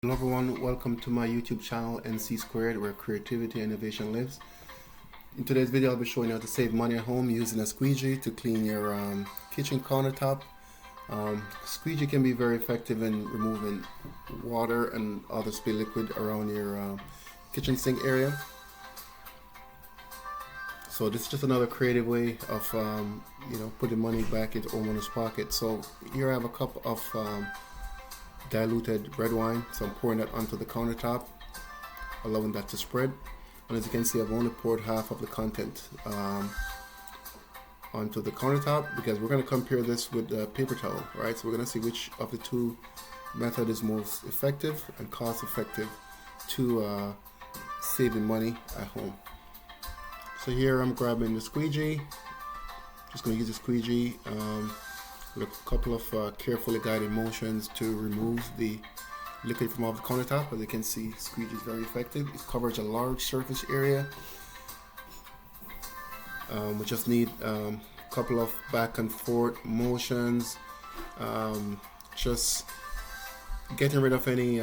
Hello everyone, welcome to my YouTube channel NC Squared, where creativity and innovation lives. In today's video I'll be showing you how to save money at home using a squeegee to clean your kitchen countertop. Squeegee can be very effective in removing water and other spill liquid around your kitchen sink area. So this is just another creative way of putting money back into homeowner's pocket. So here I have a cup of diluted red wine, so I'm pouring that onto the countertop, allowing that to spread. And as you can see, I've only poured half of the content onto the countertop because we're going to compare this with the paper towel, right? So we're going to see which of the two method is most effective and cost effective to saving money at home. So here I'm grabbing the squeegee, just going to use the squeegee with a couple of carefully guided motions to remove the liquid from off the countertop. As you can see, squeegee is very effective. It covers a large surface area. We just need a couple of back and forth motions, just getting rid of any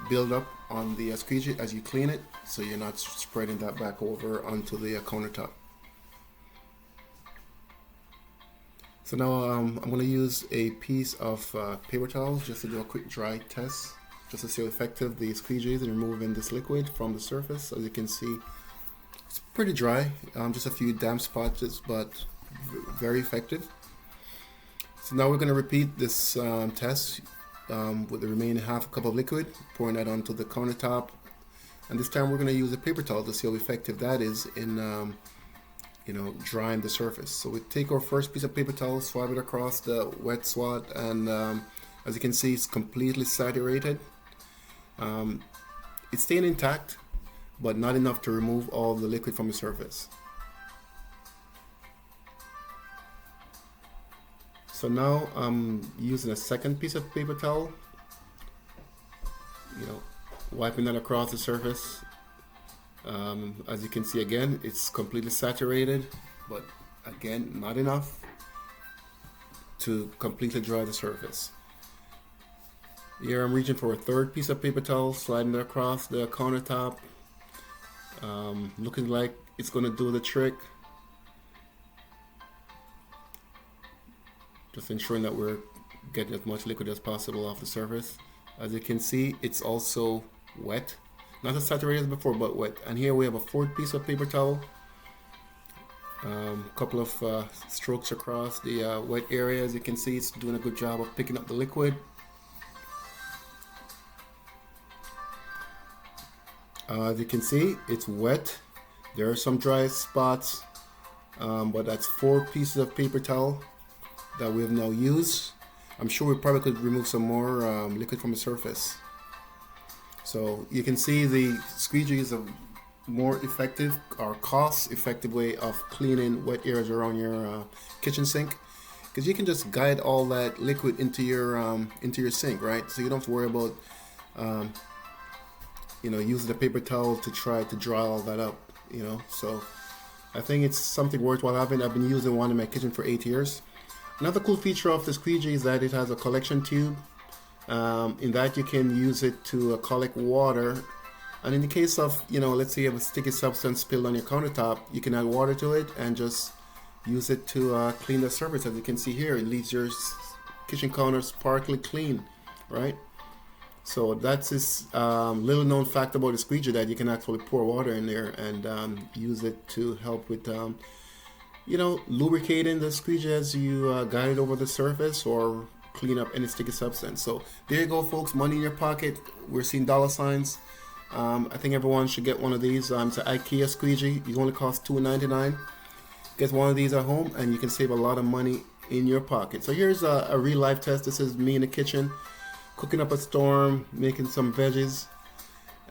buildup on the squeegee as you clean it, so you're not spreading that back over onto the countertop. So now I'm going to use a piece of paper towel just to do a quick dry test, just to see how effective the squeegee is in removing this liquid from the surface. As you can see, it's pretty dry, just a few damp spots, but very effective. So now we're going to repeat this test with the remaining half a cup of liquid, pouring that onto the countertop. And this time we're going to use a paper towel to see how effective that is in drying the surface. So we take our first piece of paper towel, swipe it across the wet swat, and as you can see, it's completely saturated. It's staying intact, but not enough to remove all the liquid from the surface. So now I'm using a second piece of paper towel, wiping that across the surface. As you can see, again, it's completely saturated, but again, not enough to completely dry the surface. Here I'm reaching for a third piece of paper towel, sliding it across the countertop, looking like it's going to do the trick. Just ensuring that we're getting as much liquid as possible off the surface. As you can see, it's also wet. Not as saturated as before, but wet. And here we have a fourth piece of paper towel. Couple of strokes across the wet area. As you can see, it's doing a good job of picking up the liquid. As you can see, it's wet. There are some dry spots, but that's 4 pieces of paper towel that we have now used. I'm sure we probably could remove some more liquid from the surface. So you can see the squeegee is a more effective or cost-effective way of cleaning wet areas around your kitchen sink, because you can just guide all that liquid into your sink, right? So you don't have to worry about using the paper towel to try to dry all that up. So I think it's something worthwhile having. I've been using one in my kitchen for 8 years. Another cool feature of the squeegee is that it has a collection tube. In that you can use it to collect water, and in the case of let's say you have a sticky substance spilled on your countertop, you can add water to it and just use it to clean the surface. As you can see here, it leaves your kitchen counter sparkly clean, right? So that's this little known fact about the squeegee, that you can actually pour water in there and use it to help with lubricating the squeegee as you guide it over the surface, or clean up any sticky substance. So there you go, folks, money in your pocket. We're seeing dollar signs. I think everyone should get one of these. It's an IKEA squeegee. It only costs $2.99. Get one of these at home and you can save a lot of money in your pocket. So here's a real life test. This is me in the kitchen cooking up a storm, making some veggies,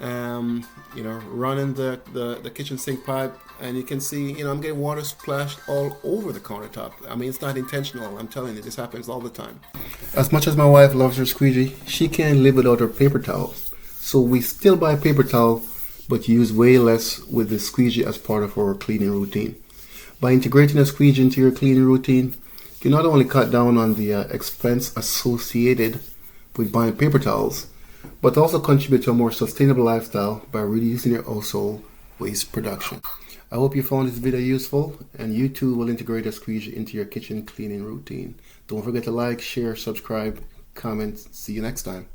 running the kitchen sink pipe, and you can see, I'm getting water splashed all over the countertop. I mean, it's not intentional. I'm telling you, this happens all the time. As much as my wife loves her squeegee, she can't live without her paper towels. So we still buy paper towel, but use way less with the squeegee as part of our cleaning routine. By integrating a squeegee into your cleaning routine, you not only cut down on the expense associated with buying paper towels, but also contribute to a more sustainable lifestyle by reducing your household waste production. I hope you found this video useful and you too will integrate a squeegee into your kitchen cleaning routine. Don't forget to like, share, subscribe, comment. See you next time.